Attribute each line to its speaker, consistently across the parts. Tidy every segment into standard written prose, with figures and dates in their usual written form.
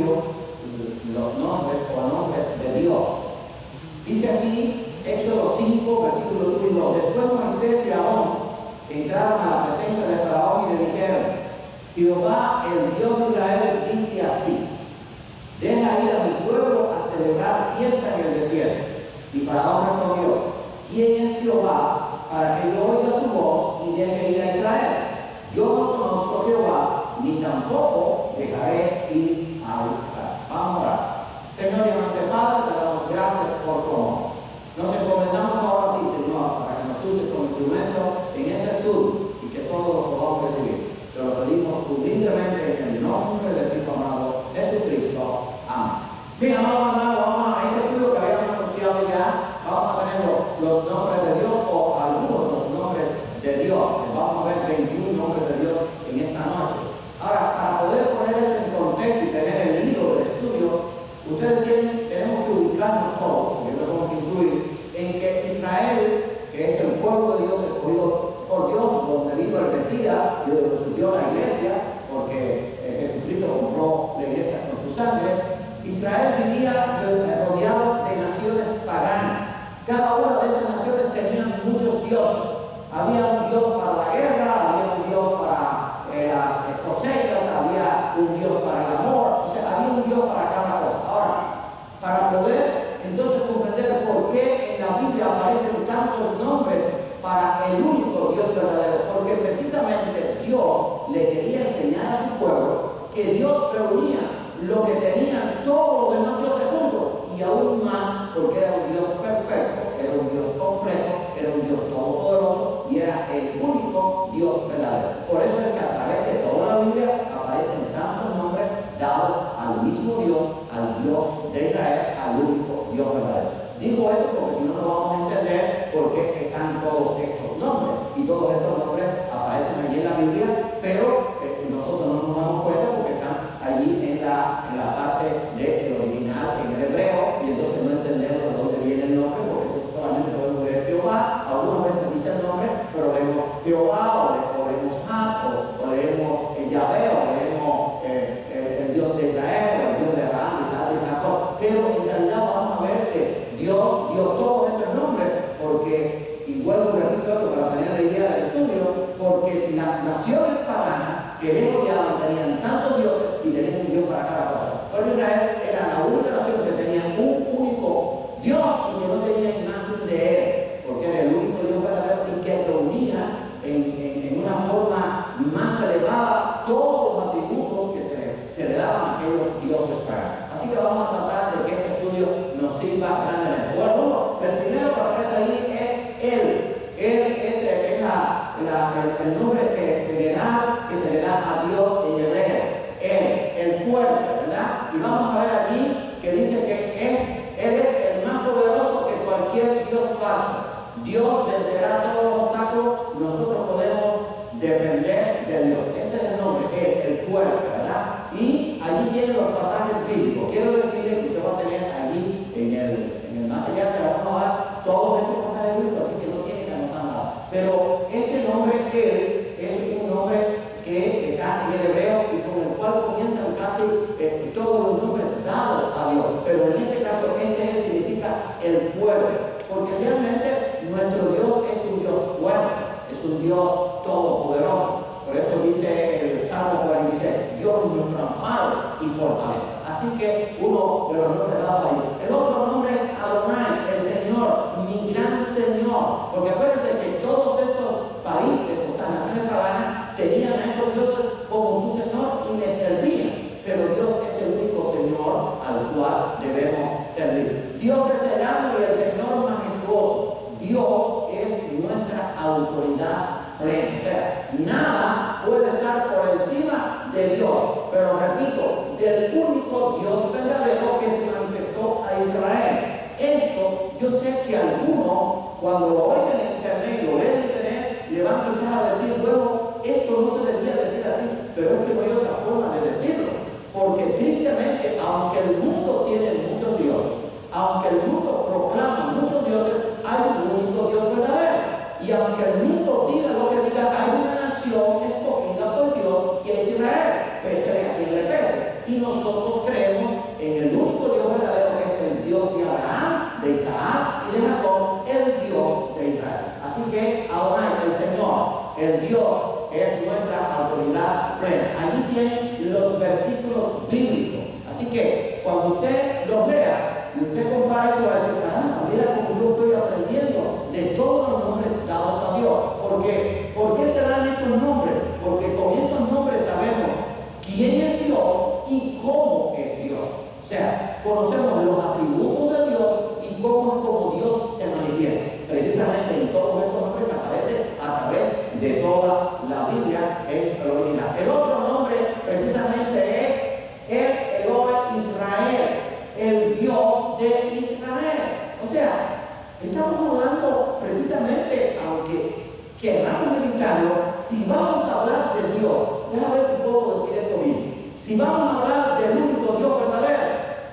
Speaker 1: los nombres o nombres de Dios. Dice aquí, Éxodo 5, versículos 1 y 2. Después Moisés y Aarón entraron a la presencia de Faraón y le dijeron: Jehová, el Dios de Israel, dice así: deja ir a mi pueblo a celebrar fiesta en el desierto. Y Faraón respondió: ¿quién es Jehová para que yo oiga su voz y deje ir a Israel? Yo no conozco a Jehová, ni tampoco dejaré ir a Israel. Vamos a orar. Señor y amante Padre, te damos gracias por tu amor. Nos encomendamos ahora a ti, Señor, para que nos uses como instrumento en este estudio y que todos lo podamos recibir. Te lo pedimos humildemente en el nombre de tu amado Jesucristo. Amén. Bien, amado hermano, vamos a este estudio que habíamos anunciado ya. Vamos a tener los nombres de Dios o algunos de los nombres de Dios. Vamos a ver 21 nombres de Dios en esta noche. Ahora, para poder poner esto en contexto y tener el hilo del estudio, tenemos que ubicarnos todos, porque lo tenemos que incluir, en que Israel, que es el pueblo de Dios escogido por Dios, donde vino el Mesías y donde surgió la iglesia, porque Jesucristo compró la iglesia con su sangre. Israel vivía rodeado de naciones paganas. Cada una de esas naciones tenía muchos dioses. Había un dios para la guerra, había un dios para las cosechas, había un dios para el amor, o sea, había un dios para cada cosa. Ahora, para poder entonces comprender por qué en la Biblia aparecen tantos nombres para el único Dios verdadero, porque precisamente Dios le quería enseñar a su pueblo que Dios reunía lo que tenían todos los demás dioses juntos, y aún más, porque era un Dios perfecto, era un Dios completo, era un Dios todopoderoso y era el único Dios verdadero. Por eso es que a través de toda la Biblia aparecen tantos nombres dados al mismo Dios, al Dios de Israel, al único Dios verdadero. Digo esto porque si no, no vamos a entender por qué están todos estos nombres, y todos estos nombres aparecen allí en la Biblia, pero nosotros no nos damos cuenta porque están allí en la parte del original, en el hebreo, y entonces no entendemos de dónde viene el nombre, porque solamente podemos leer Jehová. Algunas veces dice el nombre, pero leemos Jehová, o leemos o leemos Yahvé, o leemos el Dios de Israel, o el Dios de Abraham, Isaac y Jacob. Pero en realidad vamos a ver que Dios dio todos estos nombres, porque, igual lo repito esto para tener la idea del estudio, porque las naciones paganas que le rodeaban tenían tantos dioses y tenían un Dios para cada cosa. Pero Israel era la única nación que tenía un único Dios y que no tenía imagen de él, porque era el único Dios verdadero y que reunía en una forma más elevada todos los atributos que se le daban a aquellos dioses paganos. Así que vamos a tratar de que este estudio nos sirva grandemente. Bueno, el primero que aparece ahí es Él. Él es el nombre general que se le da a Dios en hebreo. Él, el fuerte, ¿verdad? Y vamos a ver allí que dice que Él es el más poderoso que cualquier Dios falso. Dios vencerá todos los obstáculos, nosotros podemos depender de Dios. Ese es el nombre, Él, el fuerte, ¿verdad? Y allí tienen los pasajes bíblicos. Quiero decirle que usted va a tener allí en el material que le vamos a dar todos estos pasajes bíblicos, así que no tiene que anotar nada. Pero ese nombre, Él, es un nombre que está en el hebreo y con el cual comienzan casi todos los nombres dados a Dios. Pero en este caso, Él significa el fuerte, porque realmente nuestro Dios es un Dios fuerte, es un Dios todopoderoso. Por eso dice el Salmo 46, Dios es nuestro amparo y fortaleza. Así que uno de los nombres dados ahí. El otro nombre es Adonai, el Señor, mi gran Señor. Porque acuérdense que todos estos países, estas naciones paganas, tenían a esos dioses como su Señor y les servían. Pero Dios es el único Señor al cual debemos servir. Dios es el amo y el Señor majestuoso. Dios es nuestra autoridad plena. O sea, nada puede estar por encima de Dios. Pero repito, del único Dios verdadero que se manifestó a Israel. Esto, yo sé que algunos, cuando lo oyen en internet, lo leen en internet, le van quizás a decir, bueno, esto no se debería decir así, pero es que no hay otra forma de decirlo. Porque tristemente, aunque el mundo tiene muchos dioses, aunque el mundo proclama muchos dioses, hay un único Dios verdadero. Y aunque el mundo diga lo que diga, hay una nación escogida por Dios, que es Israel, pese a quien le pese. Y nosotros creemos creemos en el único Dios verdadero, que es el Dios de Abraham, de Isaac y de Jacob, el Dios de Israel. Así que Adonai, el Señor, el Dios, es nuestra autoridad plena. Allí tienen los versículos bíblicos. Así que cuando usted los lea y usted compara esto, va a decir, caramba, mira cómo yo estoy aprendiendo de todos los nombres dados a Dios. ¿Por qué se dan estos nombres? Porque con estos nombres sabemos quién es Dios y cómo es Dios. O sea, conocemos los atributos de Dios y cómo es como Dios se manifiesta. Precisamente en todos estos nombres que aparecen a través de toda la Biblia en el original. El otro nombre precisamente es el Elohe Israel, el Dios de Israel. O sea, estamos hablando precisamente, aunque queramos meditarlo, si vamos a hablar de Dios, déjame ver si puedo decir esto bien. Si vamos a hablar del único Dios verdadero,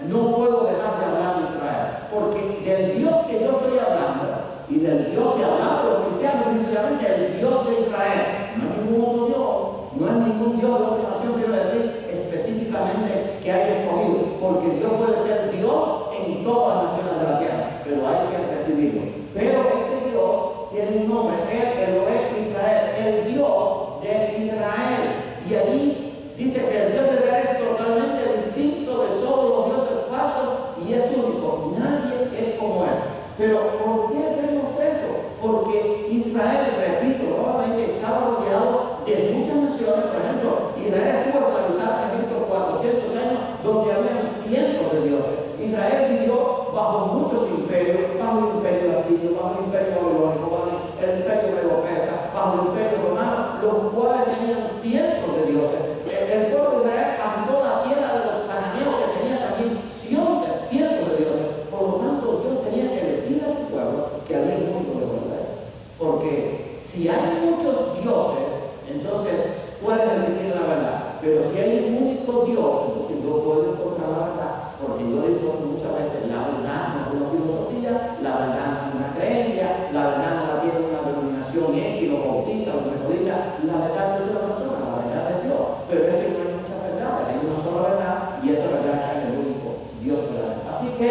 Speaker 1: no puedo dejar de hablar de Israel, porque del Dios que yo estoy hablando y del Dios que hablamos los cristianos, precisamente el Dios de Israel, no es ningún otro Dios, no es ningún Dios de otra nación, quiero decir específicamente que haya escogido, porque Dios puede ser Dios en todas las naciones de la tierra, pero hay que recibirlo. Pero este Dios tiene un nombre, el Elohe Israel, el Dios de Israel, y allí dice que el Dios de Israel es totalmente distinto de todos los dioses falsos y es único, nadie es como él. Pero ¿por qué vemos eso? Porque Israel, repito, nuevamente estaba rodeado de muchas naciones. Por ejemplo, Israel estuvo esclavizado en Egipto 400 años, donde había cientos de dioses. Israel vivió bajo muchos imperios, bajo el imperio asirio, bajo el imperio babilónico, bajo el imperio medo-persa, bajo el imperio romano, los cuales tenían cientos de dioses. El pueblo de Israel habitó la tierra de los cananeos, que tenía también cientos de dioses. Por lo tanto, Dios tenía que decir a su pueblo que había un único Dios verdadero. Porque si hay muchos dioses, entonces ¿cuál es el que tiene la verdad? Pero si hay un único Dios, entonces yo puedo encontrar la verdad. Porque yo digo muchas veces, la verdad no es una filosofía, la verdad no es una creencia, la verdad no la tiene una denominación X, los bautistas, los metodistas, la verdad no es una persona, la verdad es Dios. Pero es que no hay muchas verdades, hay una sola verdad y esa verdad es el único Dios verdadero. Así que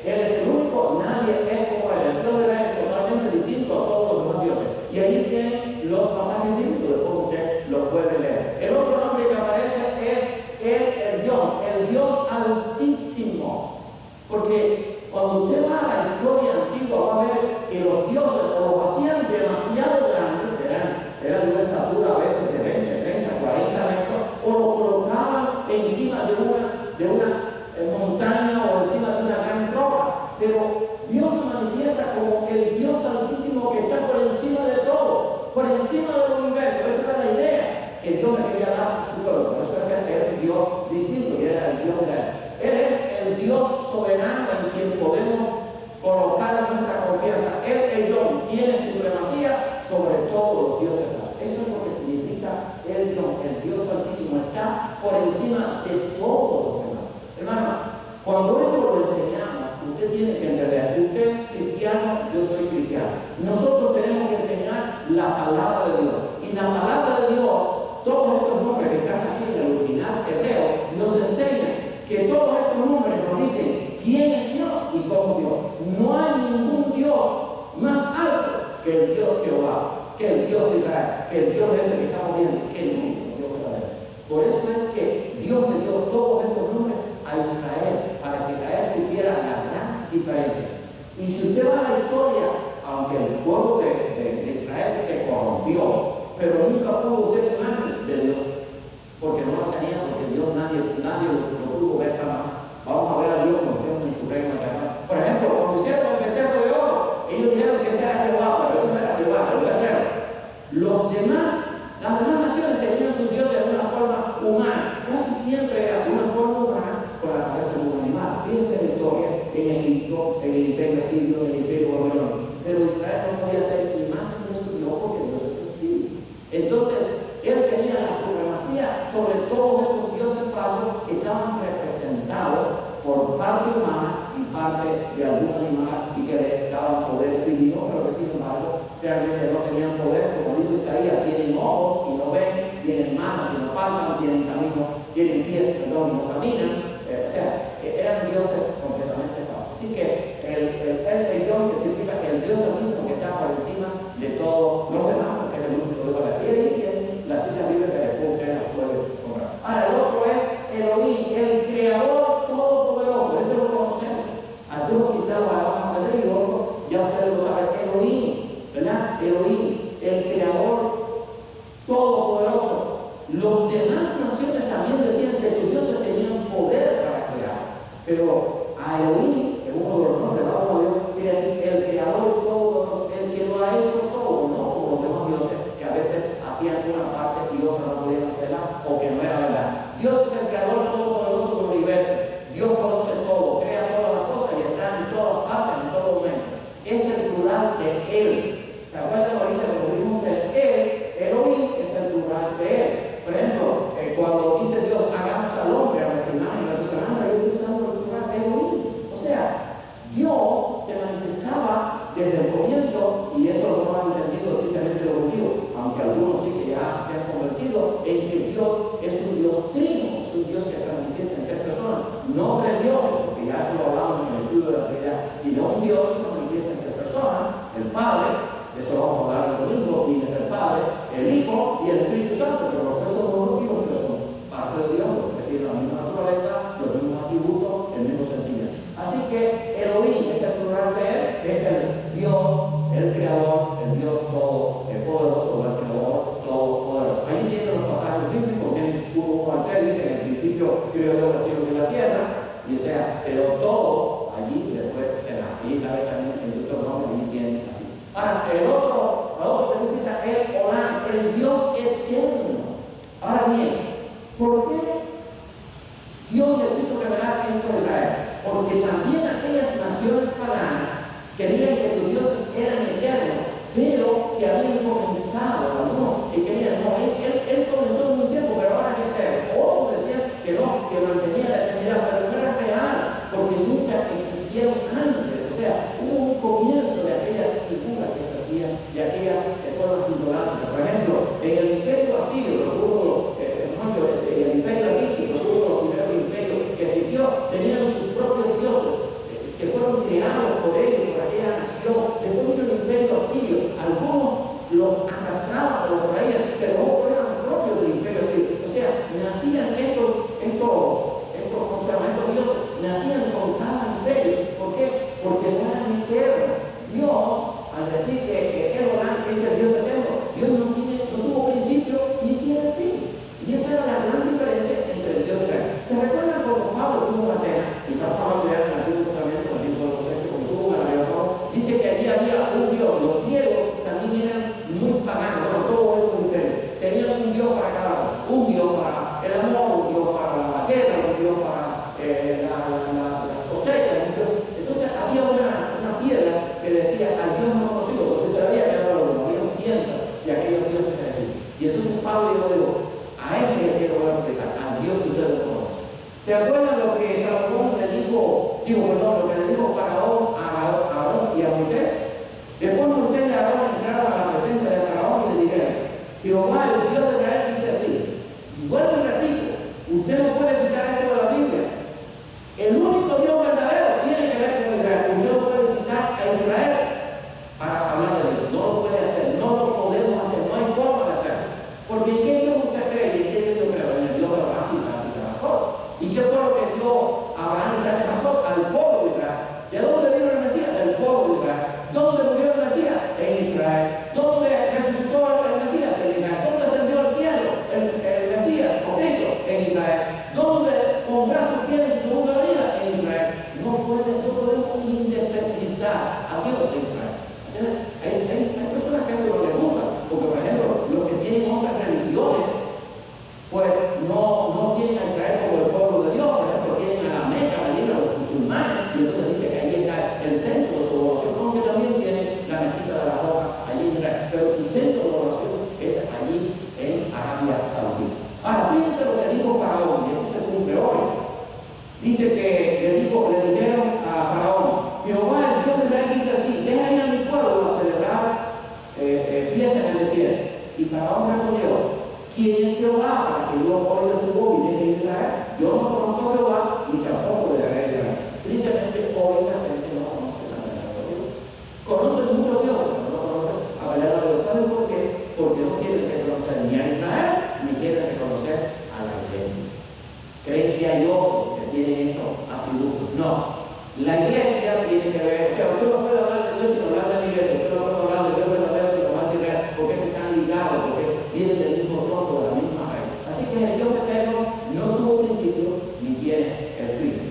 Speaker 1: Él es el único, nadie es como Él. El Dios de Él es totalmente distinto a todos los demás dioses. Y ahí tienen los pasajes bíblicos, después usted los puede leer. El otro nombre que aparece es el Dios Altísimo. Porque cuando usted va a la historia antigua, va a ver que los dioses o los hacían demasiado grandes, eran de una estatura a veces de 20, 30, 40 metros, o lo colocaban encima de una montaña o encima de una gran roca. Pero Dios se manifiesta como el Dios Altísimo que está por encima de todo, por encima del universo. Esa era la idea que Dios le quería dar a su pueblo. Por eso es que era un Dios distinto y era el Dios de Él. Él es el Dios soberano en quien podemos colocar nuestra confianza. Él tiene supremacía sobre todos los dioses. Eso es lo que significa el Dios Altísimo. Está por encima de todos los demás. Hermano, cuando esto lo enseñamos, usted tiene que entender, usted es cristiano, yo soy cristiano. Nosotros tenemos que enseñar la palabra de Dios. Y la palabra de Dios, todos estos nombres que están aquí en el original hebreo, nos enseñan que todos estos nombres nos dicen quién es Dios y cómo Dios. No hay ningún Dios más alto que el Dios Jehová, que el Dios de Israel, que el Dios de este que estamos viendo, que el único Dios verdadero. Por eso es que Dios le dio todos estos nombres a Israel, para que Israel supiera la gran diferencia. Y si usted va a la historia, aunque el pueblo de Israel se corrompió, pero nunca pudo ser imagen de Dios, porque no la tenía, porque Dios nadie lo pudo ver jamás. Vamos a ver a Dios como Dios en su reino eterno. Por ejemplo, cuando hicieron el becerro de oro, ellos dijeron que ese era Jehová, pero eso no era Jehová, era el becerro. Las demás naciones tenían sus dioses de una forma humana, casi siempre era una forma humana con la cabeza de un animal. Fíjense la historia en Egipto, en el imperio asirio, en el imperio babilónico. Pero Israel no podía ser imagen de su Dios porque Dios es su espíritu. Entonces, él tenía la supremacía sobre todos esos dioses falsos que estaban representados por parte humana y parte de algún animal y que le daban poder divino, pero que sin embargo realmente no tenían poder. Como dijo Isaías, tienen ojos y no ven, tienen manos y no palpan, tienen camino, tienen pies, perdón, y no caminan. O sea, Pero a Elohim, que es uno de los nombres dados a Dios, quiere decir el creador de todos, el que lo ha hecho todo, no como los demás dioses que a veces hacían una parte y otra no podían hacerla o que no era verdad. Dios es el creador todopoderoso del universo. Dios conoce todo, crea todas las cosas y está en todas partes, en todo momento. Es el plural de Él. ¿Se acuerdan ahorita que lo vimos en Él? Elohim es el plural de Él. Por ejemplo, cuando dice Dios, hagamos al hombre a nuestra imagen, a nuestra semejanza, yo estoy usando el plural de Elohim. O sea, Dios se manifestaba desde el comienzo, y eso lo han entendido tristemente los judíos, aunque algunos sí que ya se han convertido, en que Dios es un Dios trino, es un Dios que se manifiesta en tres personas, no tres dioses, porque ya eso lo hablamos en el estudio de la Trinidad, sino un Dios que se manifiesta en tres personas, el Padre, de eso vamos a hablar el domingo, quién es el Padre, el Hijo y el Espíritu Santo, pero los tres son unos vivos que son parte de Dios, que tienen la misma naturaleza, los mismos atributos, el mismo sentimiento. Así que Elohim es el plural de Él, es el Dios, el Creador, el Dios todo, el poderoso, el Creador todopoderoso. Ahí tienen los pasajes bíblicos, Génesis 1 al 3 dice, en el principio creó Dios los cielos y la tierra, y o sea, creó todo allí y después será. Y también en Deuteronomio allí tienen así. Ahora, el otro necesita el Olam, el Dios eterno. Ahora bien, ¿por qué Dios le quiso revelar esto a Israel? Porque también aquellas naciones paganas creían que sus dioses eran eternos, pero que habían comenzado, algunos, y creían, no, él comenzó en un tiempo, pero ahora es eterno. Otros decían que no, que mantenía la eternidad, pero no era real, porque nunca existieron antes. O sea, hubo un comienzo de aquellas figuras que se hacían, de aquellas formas idolátricas. Por ejemplo, en el imperio asirio, el imperio egipcio, los primeros imperios que existió, tenían sus propios dioses, que fueron creados por ellos, por aquella nación. Después vino el imperio asirio. Algunos los arrastraban o los traían, pero otros eran propios del imperio asirio. O sea, nacían estos dioses, nacían con cada imperio. ¿Por qué? Porque no eran eternos. Dios, al decir que Elohim es el Dios eterno, Dios no tuvo principio ni tiene fin. Y esa era la gran diferencia entre el Dios y Israel. ¿Se recuerdan cuando Pablo tuvo Atenas? Y estamos hablando ya en el Antiguo Testamento, en el libro de los Hechos, cuando tuvo la Guerra de Roma, dice que allí había un Dios. Los griegos también eran muy paganos, bueno, todo eso es imperio. Tenían un Dios para cada cosa. Un Dios para el amor, un Dios para la guerra, un Dios para las cosechas. Entonces había una piedra que decía al Dios no conocido. Entonces se le había quedado uno, había cientos de aquellos dioses que eran. Y entonces Pablo dijo, a este es que lo voy a explicar, al Dios que ustedes conocen. ¿Se acuerdan lo que Salomón le dijo, lo que le dijo Faraón a Aarón y a Moisés? Después Moisés y Aarón entraron a la presencia de Faraón y le dijeron, Jehová, el Dios de Israel, dice así, y vuelvo y repito, usted no puede quitar esto de la Biblia. El único Dios verdadero tiene que ver con Israel. Usted no puede quitar a Israel para hablar de Dios. No lo puede hacer, no lo podemos hacer, no hay forma de hacerlo. Porque ¿en qué Dios usted cree y en qué Dios yo creo? En el Dios de Abraham, Isaac y Jacob. ¿Y qué fue lo que dio Abraham, Isaac y Jacob? Al pueblo de Israel. ¿De dónde vino el Mesías? Del pueblo de Israel. ¿Dónde murió el Mesías? En Israel. ¿Dónde resucitó el Mesías? En Israel. ¿Dónde ascendió al cielo el Mesías o Cristo? En Israel. ¿Dónde pondrá sus pies en su segunda venida? En Israel. No podemos independizar a Dios de Israel. Hay personas que esto no les gusta, porque por ejemplo, los que tienen otras religiones, pues no tienen a Israel como el pueblo de Dios. Por ejemplo, tienen a la Meca, allí a los musulmanes, y entonces dice que ahí está el centro de su oración, aunque también tienen la mezquita de la Roca allí en Israel, pero su centro de oración es allí en Arabia Saudita. Ahora, fíjense lo que dijo Faraón, y esto se cumple hoy. Dice que le dijeron a Faraón, Jehová, el Dios de Israel, dice así, deja ir a mi pueblo a celebrar fiesta en el desierto. Y Faraón respondió, ¿quién es Jehová para que yo oiga su voz y deje ir a Israel? Yo no conozco a Jehová, ni tampoco le haré a Israel. Tristemente, hoy la gente no conoce la verdad de Dios. Conocen muchos dioses, pero no conocen a la verdad de Dios. ¿Saben por qué? Porque no quieren reconocer ni a Israel, ni quieren reconocer a la iglesia. Creen que hay otros que tienen estos atributos. No. La iglesia tiene que ver, usted no puede hablar de Dios sin hablar de la iglesia, usted no puede hablar de Dios verdadero sin hablar de Israel, porque están ligados, porque vienen del mismo tronco, de la misma raíz. Así que el Dios eterno no tuvo principio ni tiene el fin.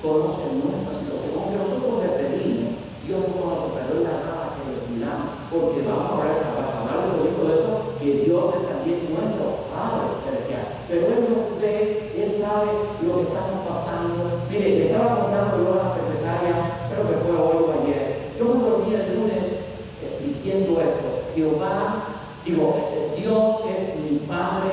Speaker 1: conoce nuestra situación. Aunque nosotros le pedimos, Dios no conoce, pero es la nada que le cuidamos, porque vamos a hablar de eso, que Dios es también nuestro Padre celestial. Pero Él nos ve, Él sabe lo que estamos pasando. Mire, le estaba contando yo a la secretaria, creo que fue hoy o ayer. Yo me dormí el lunes diciendo esto: Dios es mi Padre,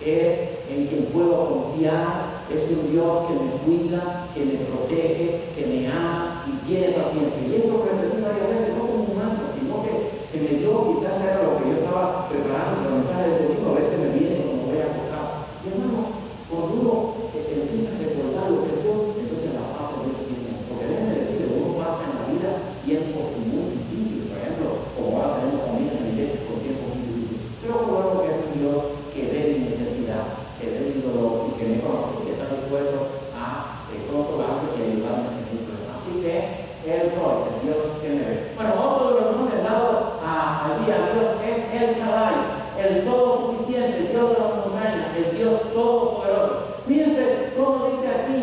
Speaker 1: es en quien puedo confiar, es un Dios que me cuida, que me protege, que me ama y tiene paciencia. Y eso lo repetí varias veces, no como un mantra, sino que me dio, quizás era lo que yo estaba preparando, el mensaje de domingo, a veces me viene cuando voy a acostar. Y hermano, cuando uno empieza a recordar lo que fue, entonces la paz de Dios tiene. Porque déjenme decirle, uno pasa en la vida tiempos muy difíciles, por ejemplo, como ahora tenemos familia en la iglesia con tiempos muy difíciles. Pero claro que es un Dios que ve mi necesidad, que ve mi dolor y que me conoce, que está dispuesto a consolarme y ayudarme en mi problema. Así que el Dios que me ve. Bueno, otro de los nombres dados a Dios es el Shaddai, el todo suficiente, el Dios de las montañas, el Dios todopoderoso. Fíjense cómo dice aquí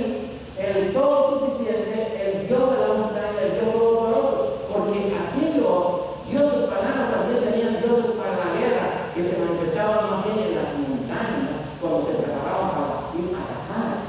Speaker 1: el todo suficiente, el Dios de la montaña, el Dios todopoderoso, porque aquellos dioses paganos también tenían dioses para la guerra, que se manifestaban más bien en las montañas cuando se preparaban para ir a atacar.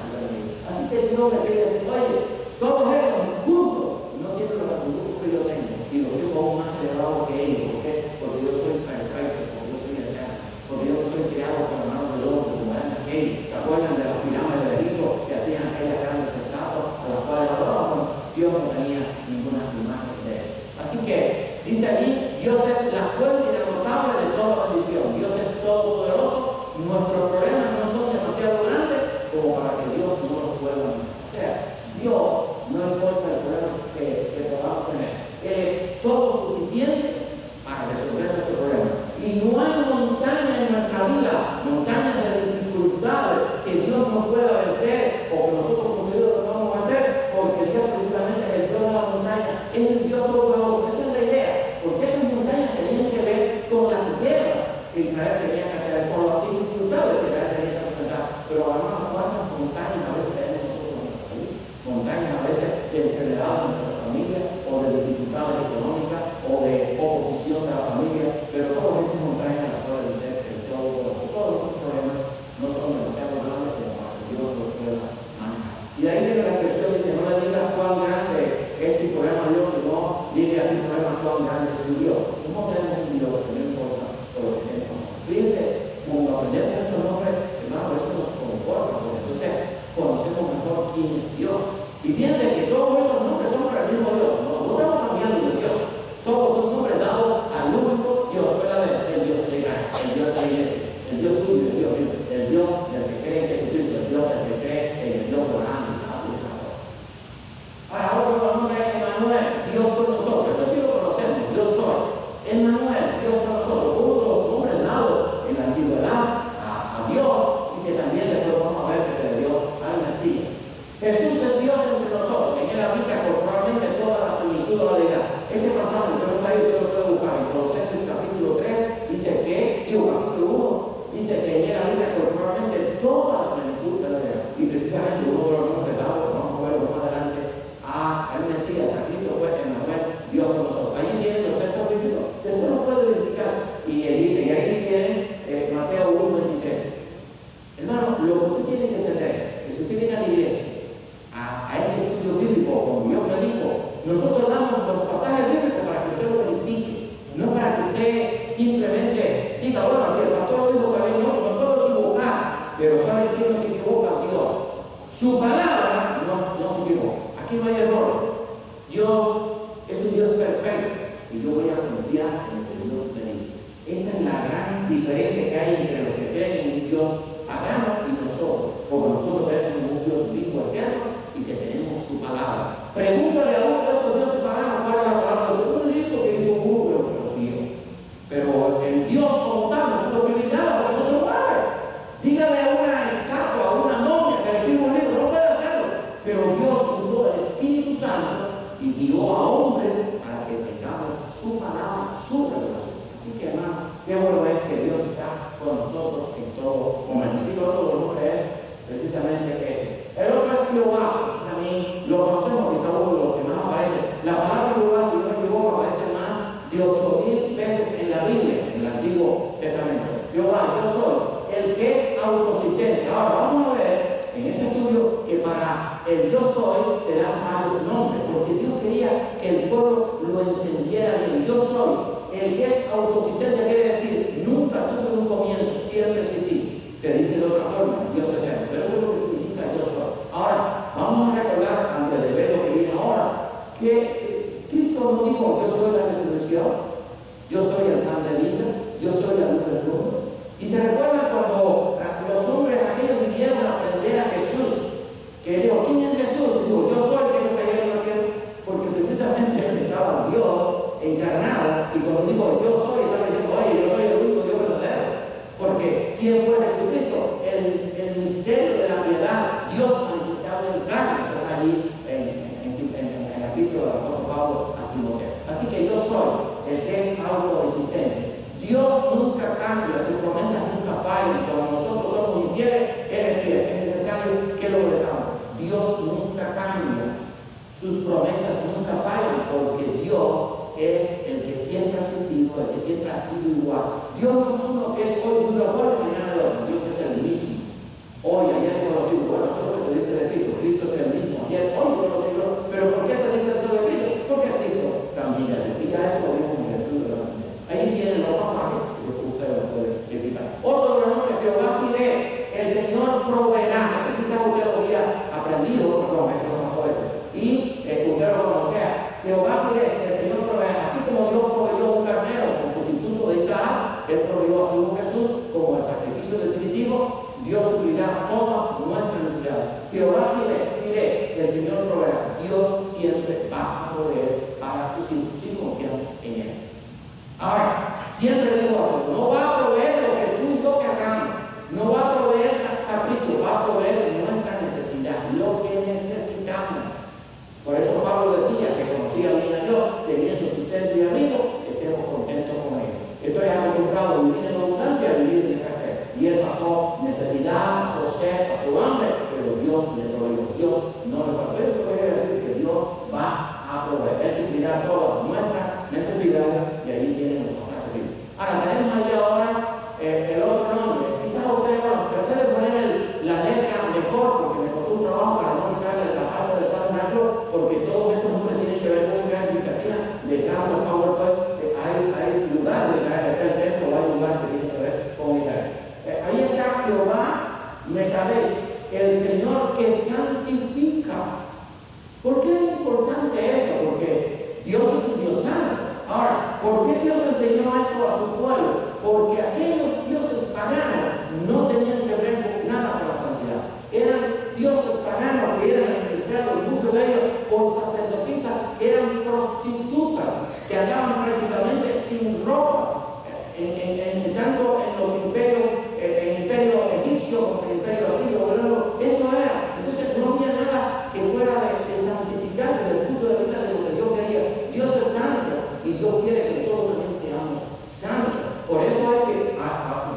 Speaker 1: Así que Dios le quiere decir: oye, todos esos juntos no tienen los atributos que yo tengo, y los tengo aún más elevado que ellos. ¿Por qué? Porque yo soy perfecto, porque yo soy eterno, porque yo no soy creado con la mano del hombre, como eran aquellos. ¿Se acuerdan de las pirámides de Egipto que hacían aquellas grandes estatuas a las cuales adoraban? Dios no tenía ninguna imagen de eso. Así que dice allí: Dios es la fuente inagotable de toda bendición. Dios es todopoderoso. Nuestros problemas no son demasiado grandes como para que Dios no los pueda manejar. O sea, Dios, no importa el problema que podamos tener, Él es todo suficiente para resolver nuestro problema. Y no hay montaña en nuestra vida, montañas de dificultades que Dios no pueda vencer o que nosotros consideramos que no vamos a hacer, porque Dios precisamente es el Dios de la montaña, es el Dios todopoderoso. Esa es la idea, porque estas montañas tenían que ver con las guerras que Israel tenía que hacer, con las dificultades que Israel tenía que enfrentar. Pero además, ¿cuántas montañas a veces tenemos nosotros en nuestra vida? Montañas a veces de enfermedades en nuestra familia, o de dificultades económicas, o de oposición de la familia, pero todas esas montañas las pueden ser el todopoderoso. Todos los problemas no son demasiado grandes como para que Dios los pueda manejar. Y de ahí viene la expresión: dice, no le digas cuán grande es tu problema a Dios, sino dile a tu problema cuán grande es tu Dios. No tenemos un Dios que no importa por lo que tenemos. Fíjense, cuando aprendemos estos nombres, hermano, eso nos conforta, porque entonces conocemos mejor quién es Dios. Y fíjense que todos esos nombres son para el mismo Dios. No estamos cambiando de Dios. Todos son nombres dados al único Dios, ¿verdad? El Dios de Israel, el Dios de la iglesia, el Dios tuyo, el Dios mío, el Dios del que cree en Jesucristo, el Dios del que cree en el Dios de Abraham, Isaac y Jacob. Ahora, otro nombre es Emmanuel, Dios con nosotros. Eso sí lo conocemos, Dios soy. Emmanuel, Dios con nosotros. Uno de los nombres dados en la antigüedad a Dios, y que también después vamos a ver que se le dio al Mesías. Jesús es Dios entre nosotros, en Él habita corporalmente toda la plenitud de la deidad. Este pasaje, usted lo está ahí, usted lo puede buscar en Colosenses capítulo 3, dice que, capítulo 1, dice que en Él habita corporalmente toda la plenitud de la deidad. Y precisamente uno de los nombres dados, que vamos a verlo más adelante, al Mesías, a Cristo fue Emmanuel, Dios con nosotros. Allí tienen los textos bíblicos, usted lo puede verificar. Y ahí tienen Mateo 1:23. Hermano, lo que usted tiene que entender es que si usted viene a la iglesia, a este estudio bíblico, como yo predico, nosotros damos los pasajes bíblicos para que usted lo verifique, no para que usted simplemente diga: bueno, si el pastor lo dijo que había otro, el pastor lo equivocar. Pero ¿sabe quién no se equivoca? Dios. Su palabra no se equivoca. Aquí no hay error. Dios es un Dios perfecto y yo voy a confiar en lo que Dios me dice. Esa es la gran diferencia que hay entre los que creen en un Dios pagano y nosotros, porque nosotros tenemos un Dios vivo, eterno, y que tenemos su palabra. Pregúntale a uno de estos dioses paganos cuál es la palabra de su libro que hizo un burro que lo siguió. Pero el Dios como tal no puede escribir nada porque no se lo paga. Dígale a una estatua, a una momia que le escriba un libro, no puede hacerlo. Pero Dios usó el Espíritu Santo y guió a hombres para que tengamos su palabra, su revelación. Así que, hermano, qué bueno es que Dios está con nosotros en todo momento. Así que otro nombre es precisamente ese. El otro es Jehová. También lo Lo conocemos, quizá uno de los que más aparece. La palabra Jehová, si no me equivoco, aparece más de 8,000 veces en la Biblia, en el Antiguo Testamento. Jehová, yo soy el que es autosistente. Ahora vamos a ver en este estudio que para el yo soy se dan varios nombres, porque Dios quería que el pueblo lo entendiera bien. Yo soy el que es autosistente, quiere decir, nunca tuve un comienzo, siempre existí. Se dice de otra forma, Dios eterno, pero eso es lo que significa yo soy. Ahora, vamos a recordar, antes de ver lo que viene ahora, que Cristo no dijo, yo soy la resurrección, yo soy el pan de vida, yo soy la luz del mundo. Y se recuerda cuando los hombres aquellos vinieron a aprender a Jesús, que dijo, ¿quién es Jesús? Dijo, yo soy el que me cayeron aquel, porque precisamente estaba Dios encarnado, y cuando dijo, yo soy, estaba diciendo, oye, yo soy el único Dios verdadero. Porque ¿quién fue Jesucristo? El misterio de la piedad, Dios manifestado en carne. Eso está allí en el capítulo del apóstol Pablo a Timoteo. Así que yo soy el que es autoexistente. Dios nunca cambia, sus promesas nunca fallan. Cuando nosotros somos infieles, Él es fiel. Es necesario que lo obedezcamos. Dios nunca cambia, sus promesas nunca fallan, porque Dios es el que siempre ha existido, el que siempre ha sido igual. Dios no es uno que es hoy de una forma y mañana de otra. Dios es el mismo. Hoy, ayer conocido. Bueno, eso es lo que se dice de Cristo. Cristo es el mismo. Ayer, hoy conocido. Pero ¿por qué se dice eso de Cristo? Porque Cristo cambia. Y ya eso lo vimos en el estudio de la Biblia. Ahí tienen los pasajes, que usted lo puede verificar. Otro de los nombres, Jehová Jireh, el Señor proveerá. Ese quizás usted lo había aprendido, no, eso no pasó ese. Y usted lo conocía. Jehová Jireh, el Señor proveerá. Así como Dios proveyó un carnero como sustituto de Isaac, Él proveyó a su hijo Jesús como el sacrificio definitivo. Dios suplirá toda nuestra necesidad. Jehová Jireh, el Señor proveerá. Dios siempre va a proveer para sus hijos si confían en Él. Ahora, siempre digo algo, no va a proveer lo que tú y yo querramos, no va a proveer capricho, va a proveer nuestra necesidad, lo que necesitamos. Por eso Pablo decía que conocía bien a Dios, teniendo sustento y abrigo, estemos contentos con Él. Estoy acostumbrado a vivir en abundancia, a vivir en escasez. Y Él pasó necesidad, pasó sed, pasó hambre, pero Dios le proveyó. Dios no le faltó. Eso quiere decir que Dios va a proveer. Él suplirá todas nuestras necesidades, y ahí tienen los pasajes bíblicos. Ahora, tenemos allí ahora el otro nombre. Quizás ustedes, bueno, traté de poner la letra mejor, porque me costó un trabajo para no quitarle la parte del tabernáculo, porque todos estos nombres tienen que ver con una disciplina de cada PowerPoint. Hay lugares de caer el templo, hay lugares que tienen que ver con Israel. Ahí está Jehová Mekadesh, el Señor que santifica. ¿Por qué es importante esto? Porque Dios es un Dios santo. Ahora, ¿por qué Dios enseñó esto a su pueblo? Porque aquellos dioses paganos no tenían que ver con nada con la santidad. Eran dioses paganos que eran administrados, muchos de ellos por sacerdotisas que eran prostitutas, que andaban prácticamente sin ropa, tanto en los imperios, en el imperio egipcio como en el imperio asirio, eso era. Entonces no había nada que fuera de santificar desde el punto de vista de lo que Dios quería. Dios es santo y Dios quiere que nosotros también seamos santos. Por eso es que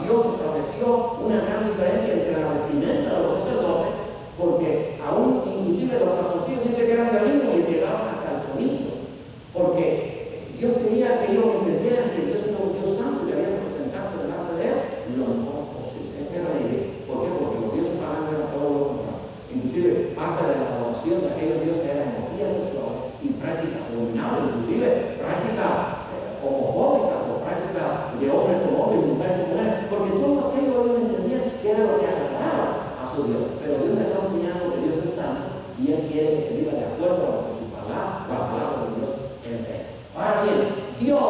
Speaker 1: Dios estableció una gran diferencia entre la vestimenta de los sacerdotes, porque aún inclusive los calzoncillos dice que eran de lino y llegaban hasta el tobillo, porque Dios quería que ellos entendieran que Dios era un Dios santo y que había que presentarse delante de Él lo mejor posible. Esa era la idea. ¿Por qué? Porque los dioses paganos eran todo lo contrario. Inclusive parte de la adoración de aquellos dioses era energía sexual y prácticas abominables, inclusive prácticas homofóbicas o prácticas de hombres con hombres y mujeres con mujeres, porque todo aquello ellos entendían que era lo que agradaba a su Dios. Pero Dios le está enseñando que Dios es santo y Él quiere que se viva de acuerdo a lo que su palabra, la palabra de Dios enseña. Ahora bien, Dios,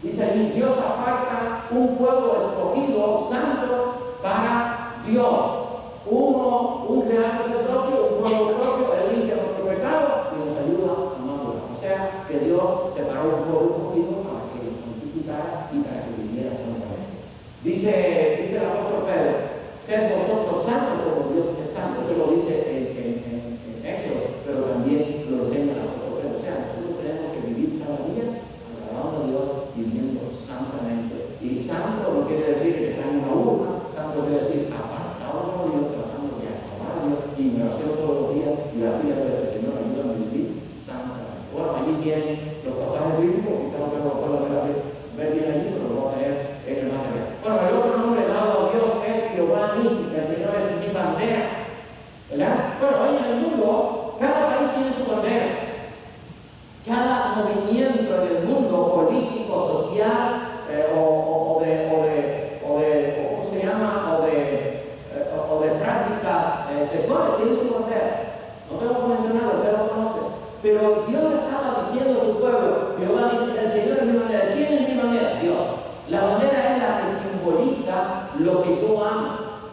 Speaker 1: dice allí, Dios aparta un pueblo escogido, santo, para Dios. Un real sacerdocio, un pueblo propio, Él limpia nuestro pecado y nos ayuda a madurar. O sea, que y la Biblia dice, Señor, ayúdame a vivir santamente. Bueno, allí tienen los pasajes bíblicos, quizás no lo puedo ver bien allí, pero lo voy a tener en el material. Bueno, el otro nombre dado a Dios es Jehová Nissi, que el Señor es mi bandera, ¿verdad? Bueno, hoy en el mundo, cada país tiene su bandera. Cada movimiento en el mundo político, social, ¿cómo se llama? O de prácticas sexuales, tiene su bandera. No tengo que mencionarlo, usted lo conoce. Pero Dios le estaba diciendo a su pueblo, Jehová dice, el Señor es mi bandera. ¿Quién es mi bandera? Dios. La bandera es la que simboliza lo que yo amo,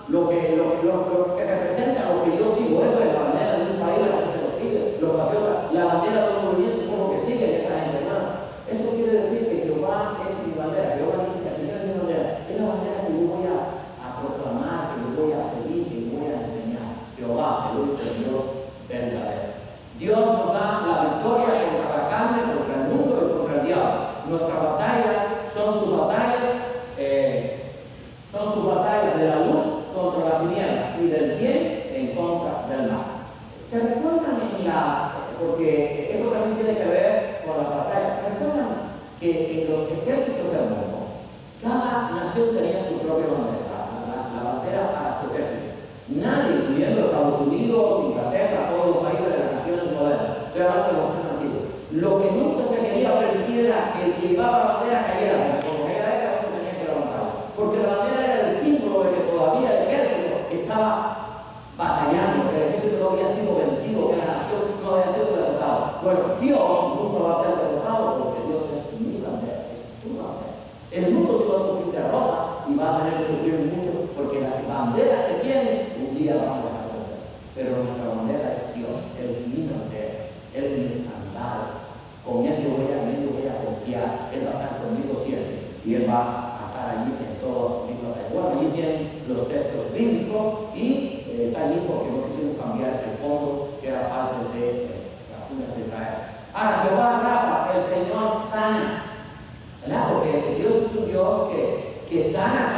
Speaker 1: lo que representa lo que yo sigo. Eso es la bandera de un país, la gente lo sigue, los patriotas. La bandera de un movimiento son los que siguen esa gente, hermano. Eso quiere decir que Jehová es mi bandera. Jehová dice que el Señor es mi bandera. Es la bandera que yo voy a proclamar, que yo voy a seguir, que yo voy a enseñar. Jehová, el único Dios verdadero. Dios nos da la victoria contra la carne, contra el mundo y contra el diablo. Nuestras batallas son sus batallas de la luz contra la tiniebla y del bien en contra del mal. ¿Se recuerdan porque esto también tiene que ver con las batallas? ¿Se recuerdan que en los ejércitos del mundo, cada nación tenía su propia bandera, la bandera para su ejército? Nadie, incluyendo Estados Unidos, Inglaterra, todos los países de las naciones modernas, estoy hablando de los más antiguos, lo que nunca se quería permitir era que el que llevaba la bandera cayera, como era esa, no tenía que levantarla, porque la bandera era el símbolo de que todavía el ejército estaba batallando, que el ejército no había sido vencido, que la nación no había sido derrotada. Bueno, Dios nunca va a ser derrotado porque Dios es mi bandera, es tu bandera. El mundo se va a sufrir derrota y va a tener que sufrir mucho porque las banderas que tienen un día van a dejar de ser. Pero nuestra bandera es Dios, Él es mi bandera, Él es mi estandarte. Con Él yo voy a confiar, Él va a estar conmigo siempre y Él va a estar allí en todos mis batallas. Bueno, allí tienen los textos bíblicos y está allí porque no quisimos cambiar el fondo que era parte de las cunas de Israel. Ahora, Jehová Rafa, el Señor sana, ¿verdad? Porque Dios es un Dios que sana